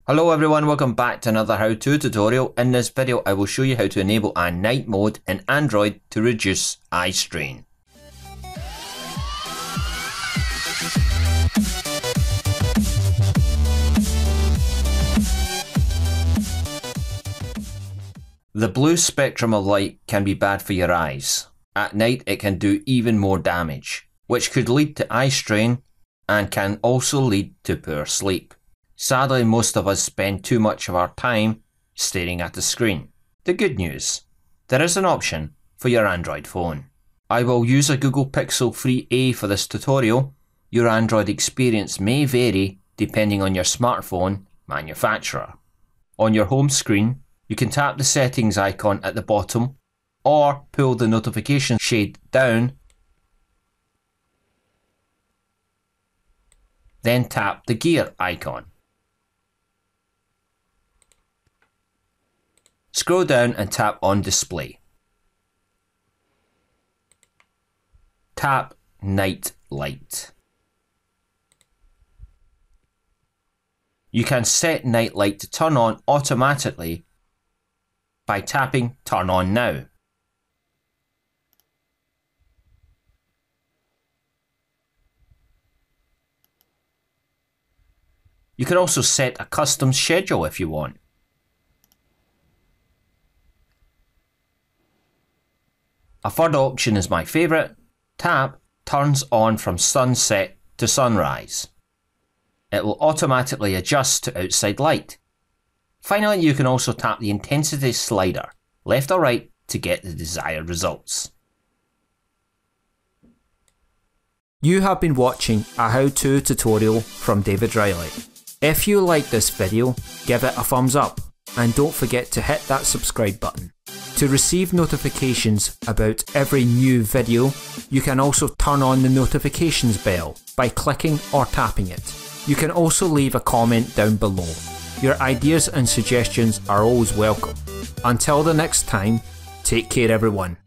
Hello everyone, welcome back to another how-to tutorial. In this video I will show you how to enable a night mode in Android to reduce eye strain. The blue spectrum of light can be bad for your eyes. At night it can do even more damage, which could lead to eye strain and can also lead to poor sleep. Sadly, most of us spend too much of our time staring at the screen. The good news, there is an option for your Android phone. I will use a Google Pixel 3a for this tutorial. Your Android experience may vary depending on your smartphone manufacturer. On your home screen, you can tap the settings icon at the bottom or pull the notification shade down, then tap the gear icon. Scroll down and tap on display. Tap night light. You can set night light to turn on automatically by tapping turn on now. You can also set a custom schedule if you want. A third option is my favourite. Tap turns on from sunset to sunrise. It will automatically adjust to outside light. Finally, you can also tap the intensity slider, left or right, to get the desired results. You have been watching a how-to tutorial from David Reilly. If you like this video, give it a thumbs up and don't forget to hit that subscribe button. To receive notifications about every new video, you can also turn on the notifications bell by clicking or tapping it. You can also leave a comment down below. Your ideas and suggestions are always welcome. Until the next time, take care everyone.